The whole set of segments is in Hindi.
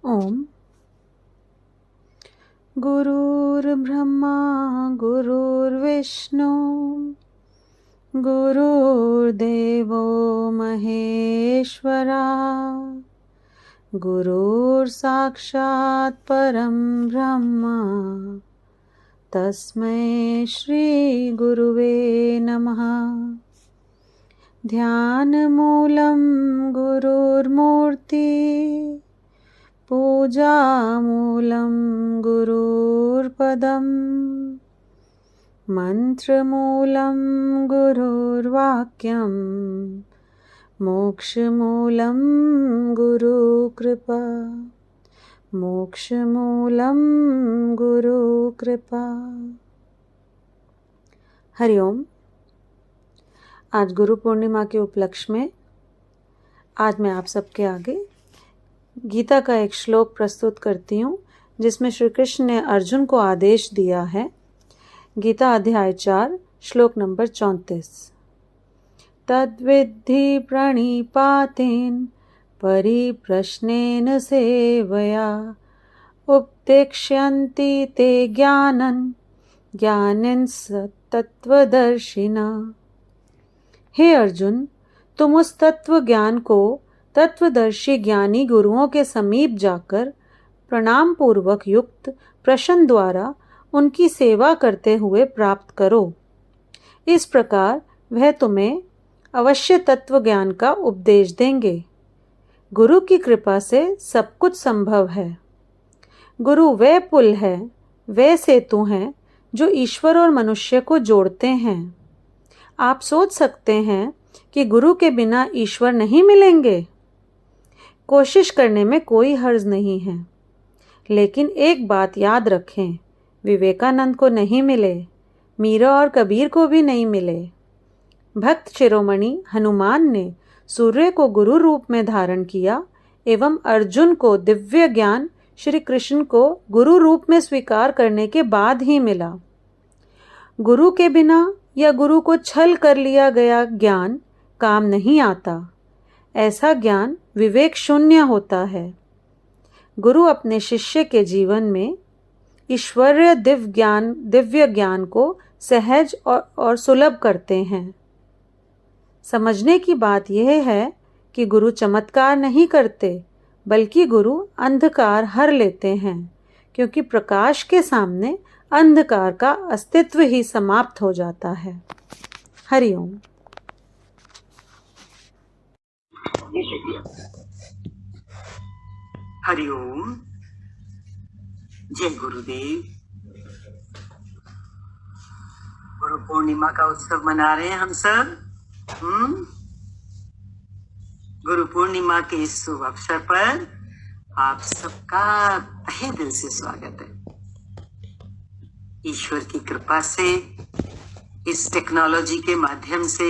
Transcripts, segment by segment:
ओम। गुरुर्ब्रह्मा गुरुर्विष्णु गुरुर्देवो महेश्वरा गुरुर्साक्षात् परं ब्रह्म तस्मै श्री गुरुवे नमः। ध्यानमूलं गुरुर्मूर्ति पूजामूलं गुरुर्पदम् मन्त्रमूलं गुरुर्वाक्यं मोक्षमूलं गुरुकृपा मोक्षमूलं गुरुकृपा। हरिओम। आज गुरु पूर्णिमा के उपलक्ष्य में आज मैं आप सबके आगे गीता का एक श्लोक प्रस्तुत करती हूँ, जिसमें श्री कृष्ण ने अर्जुन को आदेश दिया है। गीता अध्याय 4 श्लोक नंबर 34। तद्विद्धि प्रणिपातेन परिप्रश्नेन सेवया उपदेक्ष्यन्ति ते ज्ञानं ज्ञानिनस् तत्वदर्शिना। हे अर्जुन, तुम उस तत्व ज्ञान को तत्वदर्शी ज्ञानी गुरुओं के समीप जाकर प्रणाम पूर्वक युक्त प्रश्न द्वारा उनकी सेवा करते हुए प्राप्त करो। इस प्रकार वह तुम्हें अवश्य तत्व ज्ञान का उपदेश देंगे। गुरु की कृपा से सब कुछ संभव है। गुरु वह पुल है, वह सेतु हैं जो ईश्वर और मनुष्य को जोड़ते हैं। आप सोच सकते हैं कि गुरु के बिना ईश्वर नहीं मिलेंगे। कोशिश करने में कोई हर्ज नहीं है, लेकिन एक बात याद रखें, विवेकानंद को नहीं मिले, मीरा और कबीर को भी नहीं मिले। भक्त शिरोमणि हनुमान ने सूर्य को गुरु रूप में धारण किया एवं अर्जुन को दिव्य ज्ञान श्री कृष्ण को गुरु रूप में स्वीकार करने के बाद ही मिला। गुरु के बिना या गुरु को छल कर लिया गया ज्ञान काम नहीं आता। ऐसा ज्ञान विवेक शून्य होता है। गुरु अपने शिष्य के जीवन में ईश्वरीय दिव्य ज्ञान को सहज और सुलभ करते हैं। समझने की बात यह है कि गुरु चमत्कार नहीं करते, बल्कि गुरु अंधकार हर लेते हैं, क्योंकि प्रकाश के सामने अंधकार का अस्तित्व ही समाप्त हो जाता है। हरिओम। हरिओम। जय गुरुदेव। गुरु पूर्णिमा का उत्सव मना रहे हैं हम सब। गुरु पूर्णिमा के इस शुभ अवसर पर आप सबका तहे दिल से स्वागत है। ईश्वर की कृपा से इस टेक्नोलॉजी के माध्यम से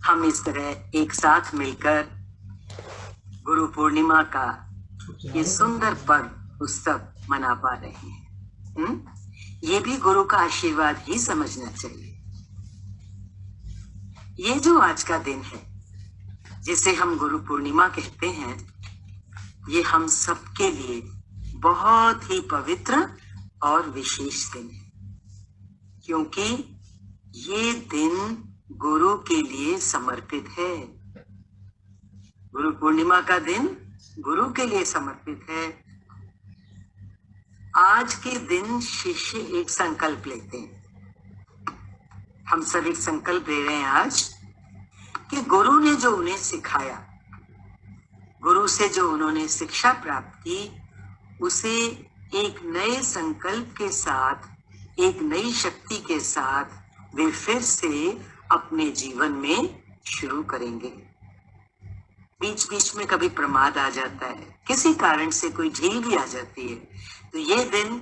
हम इस तरह एक साथ मिलकर गुरु पूर्णिमा का ये सुंदर पर्व उत्सव मना पा रहे हैं। ये भी गुरु का आशीर्वाद ही समझना चाहिए। ये जो आज का दिन है, जिसे हम गुरु पूर्णिमा कहते हैं, ये हम सबके लिए बहुत ही पवित्र और विशेष दिन है, क्योंकि ये दिन गुरु के लिए समर्पित है। गुरु पूर्णिमा का दिन गुरु के लिए समर्पित है। आज के दिन शिष्य एक संकल्प लेते हैं। हम सब एक संकल्प ले रहे हैं आज कि गुरु ने जो उन्हें सिखाया, गुरु से जो उन्होंने शिक्षा प्राप्त की, उसे एक नए संकल्प के साथ, एक नई शक्ति के साथ वे फिर से अपने जीवन में शुरू करेंगे। बीच बीच में कभी प्रमाद आ जाता है, किसी कारण से कोई ढील भी आ जाती है, तो ये दिन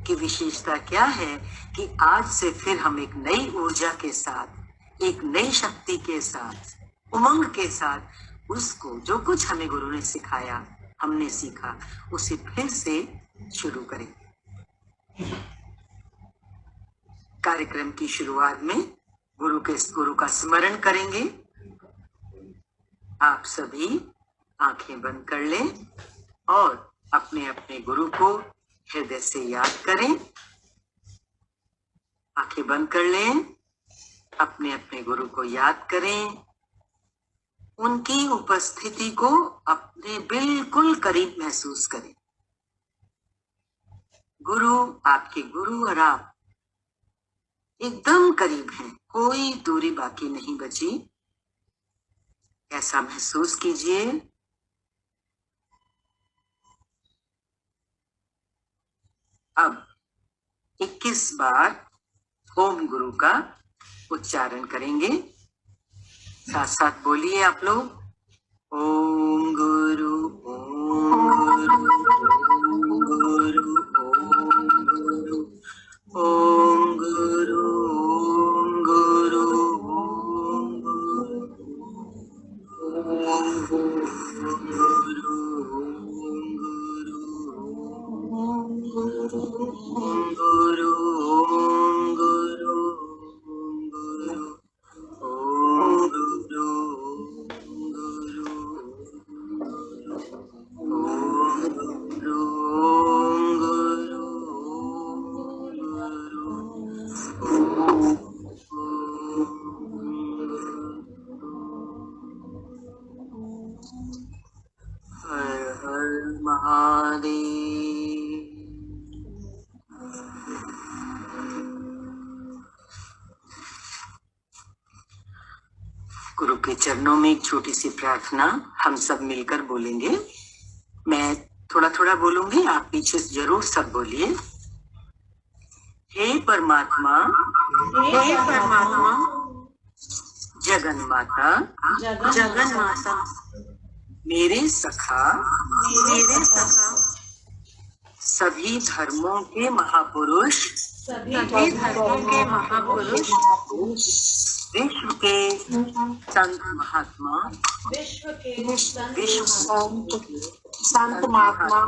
की विशेषता क्या है कि आज से फिर हम एक नई ऊर्जा के साथ, एक नई शक्ति के साथ, उमंग के साथ उसको जो कुछ हमें गुरु ने सिखाया, हमने सीखा, उसे फिर से शुरू करेंगे। कार्यक्रम की शुरुआत में गुरु का स्मरण करेंगे। आप सभी आंखें बंद कर लें और अपने अपने गुरु को हृदय से याद करें। आंखें बंद कर लें, अपने अपने गुरु को याद करें, उनकी उपस्थिति को अपने बिल्कुल करीब महसूस करें। गुरु, आपके गुरु और आप एकदम करीब हैं, कोई दूरी बाकी नहीं बची। ऐसा महसूस कीजिए। अब 21 बार ओम गुरु का उच्चारण करेंगे। साथ साथ बोलिए आप लोग, ओम गुरु ओम गुरु ओम गुरु ओम गुरु ओम गुरु ओम गुरु ओम गुरु ओम गुरु गुरु के चरणों में एक छोटी सी प्रार्थना हम सब मिलकर बोलेंगे। मैं थोड़ा थोड़ा बोलूंगी, आप पीछे जरूर सब बोलिए। हे परमात्मा, हे परमात्मा, जगन माता, जगन माता, मेरे सखा, सभी धर्मों के महापुरुष, विश्व के संत महात्मा, संत महात्मा,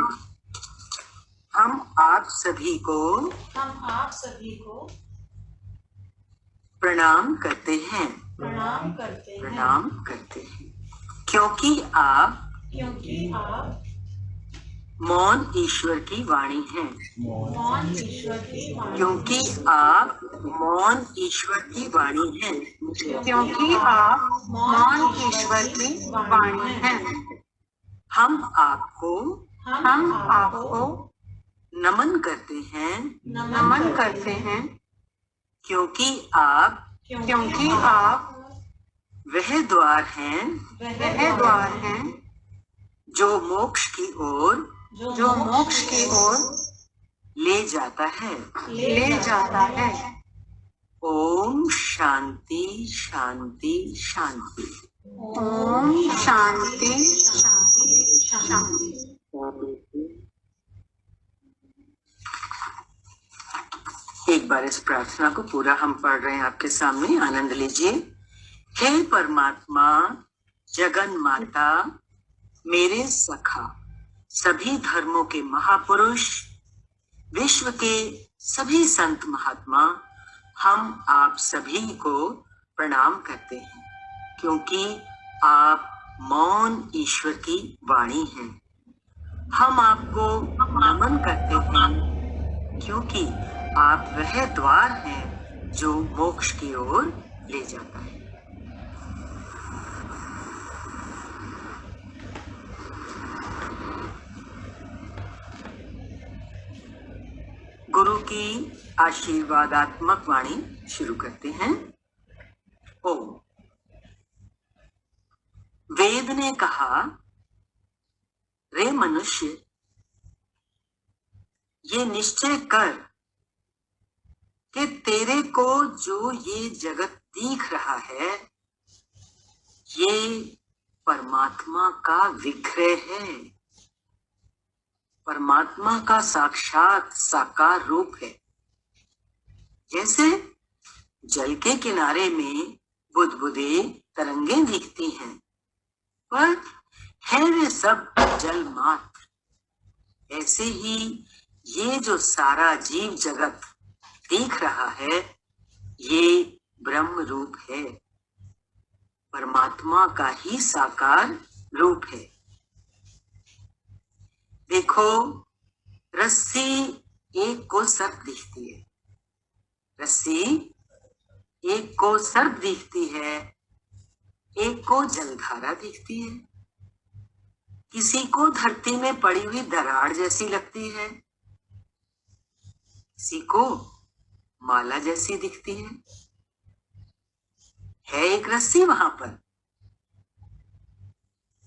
हम आप सभी को प्रणाम करते हैं, प्रणाम करते हैं, क्योंकि आप मौन ईश्वर की वाणी हैं, क्योंकि आप मौन ईश्वर की वाणी हैं, क्योंकि आप मौन ईश्वर की वाणी हैं। हम आपको नमन करते हैं, क्योंकि आप वह द्वार हैं जो मोक्ष की ओर ले जाता है। ओम शांति शांति शांति। ओम शांति शांति। एक बार इस प्रार्थना को पूरा हम पढ़ रहे हैं आपके सामने, आनंद लीजिए। हे परमात्मा, जगन माता, मेरे सखा, सभी धर्मों के महापुरुष, विश्व के सभी संत महात्मा, हम आप सभी को प्रणाम करते हैं, क्योंकि आप मौन ईश्वर की वाणी हैं। हम आपको नमन करते हैं, क्योंकि आप वह द्वार हैं जो मोक्ष की ओर ले जाता है। गुरु की आशीर्वादात्मक वाणी शुरू करते हैं। ओम। वेद ने कहा, रे मनुष्य, ये निश्चय कर कि तेरे को जो ये जगत दिख रहा है, ये परमात्मा का विग्रह है, परमात्मा का साक्षात साकार रूप है। जैसे जल के किनारे में बुदबुदे तरंगें दिखती हैं, पर है वे सब जल मात्र। ऐसे ही ये जो सारा जीव जगत दिख रहा है, ये ब्रह्म रूप है, परमात्मा का ही साकार रूप है। देखो देखो, रस्सी एक को सर्प दिखती है, रस्सी एक को सर्प दिखती है, एक को जलधारा दिखती है, किसी को धरती में पड़ी हुई दरार जैसी लगती है, किसी को माला जैसी दिखती है एक रस्सी वहां पर।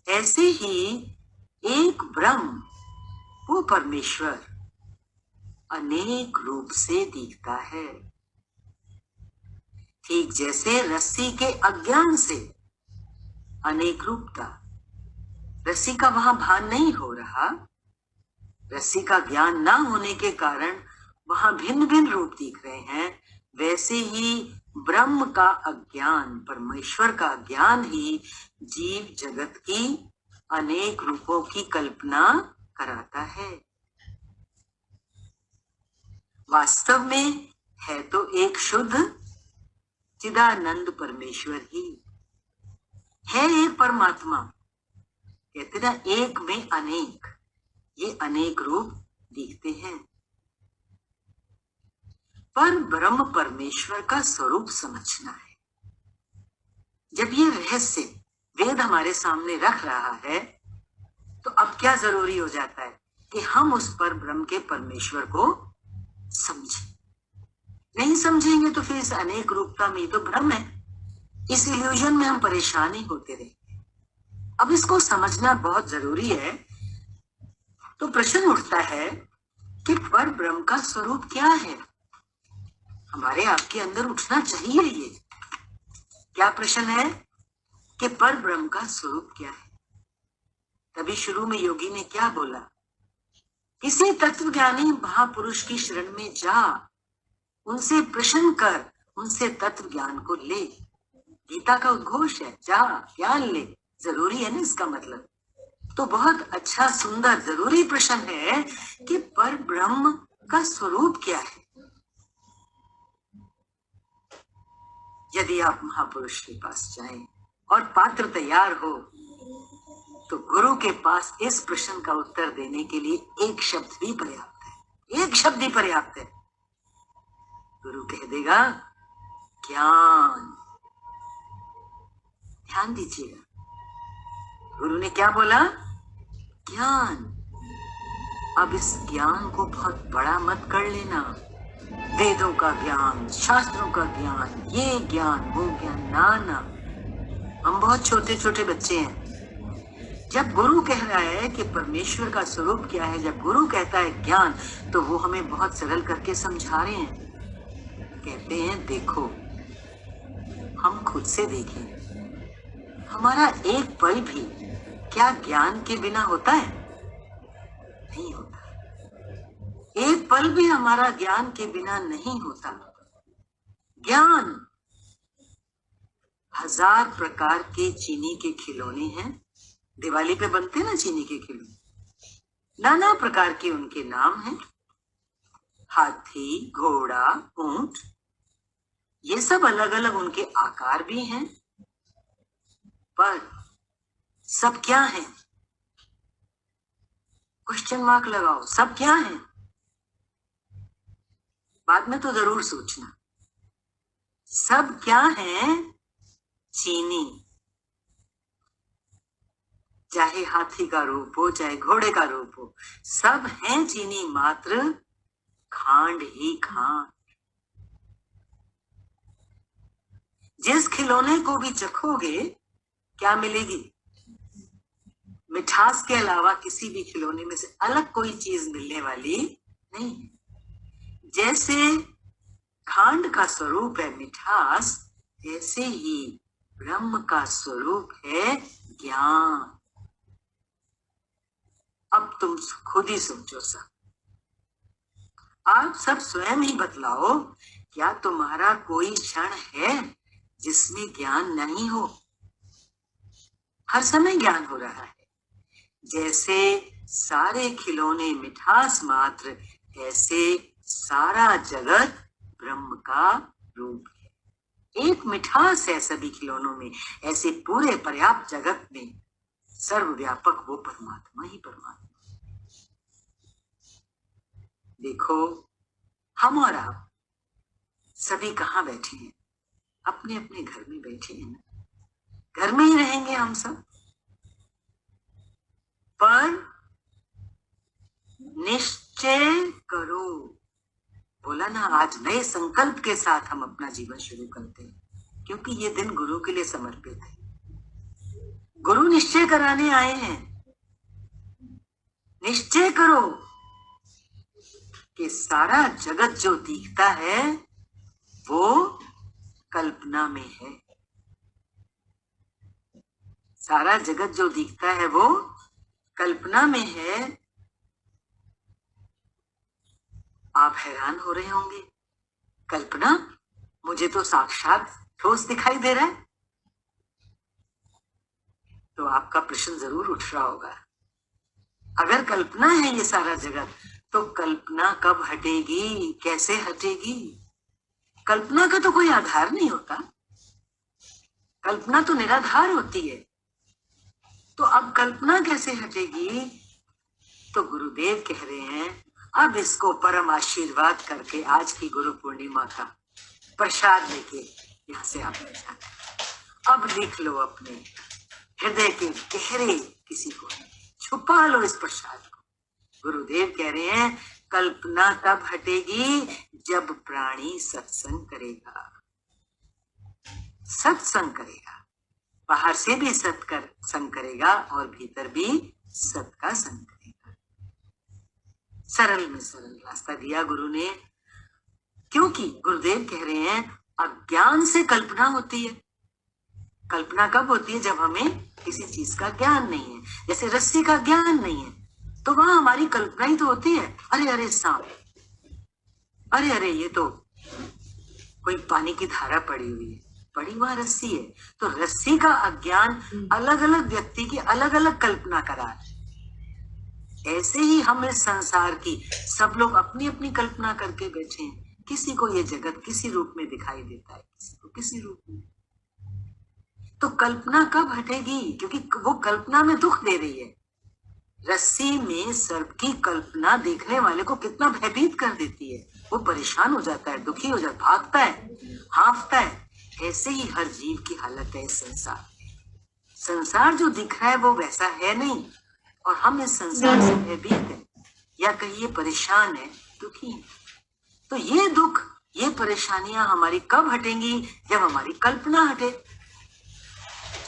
ऐसे ही एक ब्रह्म, वो परमेश्वर अनेक रूप से दिखता है। ठीक जैसे रस्सी के अज्ञान से अनेक रूप था, रस्सी का वहां भान नहीं हो रहा, रस्सी का ज्ञान ना होने के कारण वहां भिन्न भिन्न रूप दिख रहे हैं, वैसे ही ब्रह्म का अज्ञान, परमेश्वर का ज्ञान ही जीव जगत की अनेक रूपों की कल्पना कराता है। वास्तव में है तो एक शुद्ध चिदानंद परमेश्वर ही है, एक परमात्मा। कहते ना, एक में अनेक, ये अनेक रूप दिखते हैं। पर ब्रह्म परमेश्वर का स्वरूप समझना है। जब ये रहस्य वेद हमारे सामने रख रहा है, तो अब क्या जरूरी हो जाता है कि हम उस पर ब्रह्म के परमेश्वर को समझें। नहीं समझेंगे तो फिर इस अनेक रूपता में तो भ्रम है, इस इल्यूजन में हम परेशान ही होते रहेंगे। अब इसको समझना बहुत जरूरी है। तो प्रश्न उठता है कि पर ब्रह्म का स्वरूप क्या है? हमारे आपके अंदर उठना चाहिए ये। क्या प्रश्न है कि पर ब्रह्म का स्वरूप क्या है? तभी शुरू में योगी ने क्या बोला? किसी तत्वज्ञानी महापुरुष की शरण में जा, उनसे प्रश्न कर, उनसे तत्व ज्ञान को ले। गीता का उद्घोष है, जा ज्ञान ले। जरूरी है ना इसका मतलब। तो बहुत अच्छा, सुंदर, जरूरी प्रश्न है कि पर ब्रह्म का स्वरूप क्या है। यदि आप महापुरुष के पास जाएं और पात्र तैयार हो, तो गुरु के पास इस प्रश्न का उत्तर देने के लिए एक शब्द भी पर्याप्त है, एक शब्द ही पर्याप्त है। गुरु कह देगा ज्ञान। ध्यान दीजिएगा, गुरु ने क्या बोला? ज्ञान। अब इस ज्ञान को बहुत बड़ा मत कर लेना। वेदों का ज्ञान, शास्त्रों का ज्ञान, ये ज्ञान, वो ज्ञान, ना ना। हम बहुत छोटे छोटे बच्चे हैं। जब गुरु कह रहा है कि परमेश्वर का स्वरूप क्या है, जब गुरु कहता है ज्ञान, तो वो हमें बहुत सरल करके समझा रहे हैं। कहते हैं देखो, हम खुद से देखें, हमारा एक पल भी क्या ज्ञान के बिना होता है? नहीं होता। एक पल भी हमारा ज्ञान के बिना नहीं होता। ज्ञान 1000 प्रकार के चीनी के खिलौने हैं। दिवाली पे बनते हैं ना चीनी के खिलौने, नाना प्रकार के उनके नाम हैं। हाथी, घोड़ा, ऊंट, ये सब अलग अलग उनके आकार भी हैं। पर सब क्या है? क्वेश्चन मार्क लगाओ, सब क्या है? बाद में तो जरूर सोचना। सब क्या है? चीनी। चाहे हाथी का रूप हो, चाहे घोड़े का रूप हो, सब है चीनी, मात्र खांड ही खांड। जिस खिलौने को भी चखोगे, क्या मिलेगी? मिठास के अलावा किसी भी खिलौने में से अलग कोई चीज मिलने वाली नहीं। जैसे खांड का स्वरूप है मिठास, ऐसे ही ब्रह्म का स्वरूप है ज्ञान। अब तुम खुद ही सोचो सब, आप सब स्वयं ही बतलाओ, क्या तुम्हारा कोई क्षण है जिसमें ज्ञान नहीं हो? हर समय ज्ञान हो रहा है। जैसे सारे खिलौने मिठास मात्र, ऐसे सारा जगत ब्रह्म का रूप है। एक मिठास है सभी खिलौनों में, ऐसे पूरे पर्याप्त जगत में सर्वव्यापक वो परमात्मा ही परमात्मा। देखो, हम और आप सभी कहाँ बैठे हैं? अपने अपने घर में बैठे हैं ना। घर में ही रहेंगे हम सब, पर निश्चय करो। बोला ना, आज नए संकल्प के साथ हम अपना जीवन शुरू करते हैं, क्योंकि ये दिन गुरु के लिए समर्पित है। गुरु निश्चय कराने आए हैं। निश्चय करो कि सारा जगत जो दिखता है वो कल्पना में है। सारा जगत जो दिखता है वो कल्पना में है। आप हैरान हो रहे होंगे, कल्पना? मुझे तो साक्षात ठोस दिखाई दे रहा है। तो आपका प्रश्न जरूर उठ रहा होगा, अगर कल्पना है ये सारा जगत, तो कल्पना कब हटेगी, कैसे हटेगी? कल्पना का तो कोई आधार नहीं होता, कल्पना तो निराधार होती है। तो अब कल्पना कैसे हटेगी? तो गुरुदेव कह रहे हैं, अब इसको परम आशीर्वाद करके आज की गुरु पूर्णिमा का प्रसाद लेके यहाँ से आप जाते। अब लिख लो अपने हृदय के गहरे किसी को, छुपा लो इस प्रसाद को। गुरुदेव कह रहे हैं, कल्पना तब हटेगी जब प्राणी सत्संग करेगा। सत्संग करेगा, बाहर से भी सत्संग करेगा और भीतर भी सत का संग करेगा। सरल में सरल रास्ता दिया गुरु ने, क्योंकि गुरुदेव कह रहे हैं, अज्ञान से कल्पना होती है। कल्पना कब होती है? जब हमें किसी चीज का ज्ञान नहीं है। जैसे रस्सी का ज्ञान नहीं है तो वहां हमारी कल्पना ही तो होती है। अरे अरे सांप, अरे अरे ये तो कोई पानी की धारा पड़ी हुई है, पड़ी वहां रस्सी है। तो रस्सी का अज्ञान अलग अलग व्यक्ति की अलग अलग कल्पना करा है। ऐसे ही हम इस संसार की सब लोग अपनी अपनी कल्पना करके बैठे हैं। किसी को ये जगत किसी रूप में दिखाई देता है, किसी को किसी रूप में। तो कल्पना कब हटेगी? क्योंकि वो कल्पना में दुख दे रही है। रस्सी में सर्प की कल्पना देखने वाले को कितना भयभीत कर देती है। वो परेशान हो जाता है, दुखी हो जाता है, भागता है, हांफता है। ऐसे ही हर जीव की हालत है इस संसार में। संसार जो दिख रहा है वो वैसा है नहीं, और हम इस संसार से भयभीत हैं, या कहिए परेशान है, दुखी है। तो ये दुख, ये परेशानियां हमारी कब हटेंगी? जब हमारी कल्पना हटे।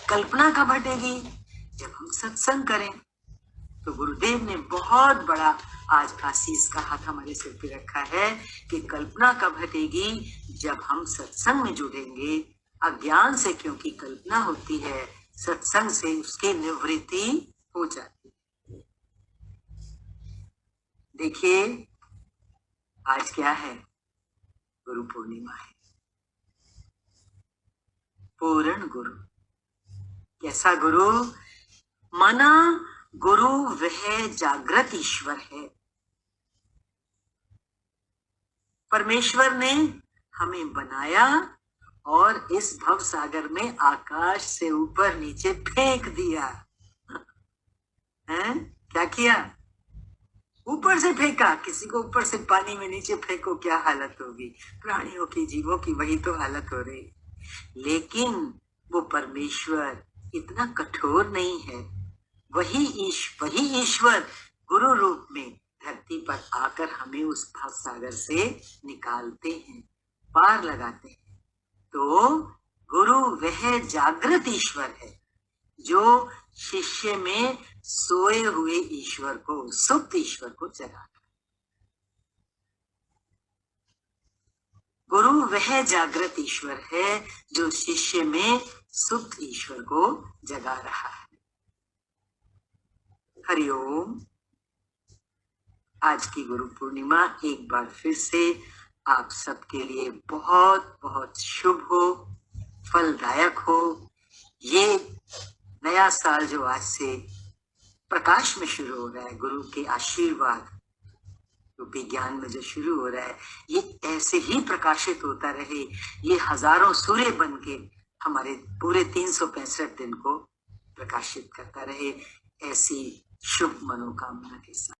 कल्पना कब हटेगी? जब हम सत्संग करें। तो गुरुदेव ने बहुत बड़ा आज आशीष का हाथ हमारे सिर पे रखा है कि कल्पना कब हटेगी? जब हम सत्संग में जुड़ेंगे। अज्ञान से क्योंकि कल्पना होती है, सत्संग से उसकी निवृत्ति हो जाती है। देखिए आज क्या है? गुरु पूर्णिमा है। पूर्ण गुरु। कैसा गुरु? माना गुरु वह जागृत ईश्वर है। परमेश्वर ने हमें बनाया और इस भव सागर में आकाश से ऊपर नीचे फेंक दिया। हैं? क्या किया? ऊपर से फेंका। किसी को ऊपर से पानी में नीचे फेंको, क्या हालत होगी? प्राणियों की, जीवों की वही तो हालत हो रही। लेकिन वो परमेश्वर इतना कठोर नहीं है। वही ईश्वर गुरु रूप में धरती पर आकर हमें उस भव सागर से निकालते हैं, पार लगाते हैं। तो गुरु वह जागृत ईश्वर है जो शिष्य में सोए हुए ईश्वर को, सुप्त ईश्वर को जगाता। गुरु वह जागृत ईश्वर है जो शिष्य में सुप्त ईश्वर को जगा रहा है। हरिओम। आज की गुरु पूर्णिमा एक बार फिर से आप सबके लिए बहुत बहुत शुभ हो, फलदायक हो। ये नया साल जो आज से प्रकाश में शुरू हो रहा है, गुरु के आशीर्वाद रूपी ज्ञान में जो शुरू हो रहा है, ये ऐसे ही प्रकाशित होता रहे। ये हजारों सूर्य बन के हमारे पूरे 365 दिन को प्रकाशित करता रहे। ऐसी शुभ मनोकामना के साथ।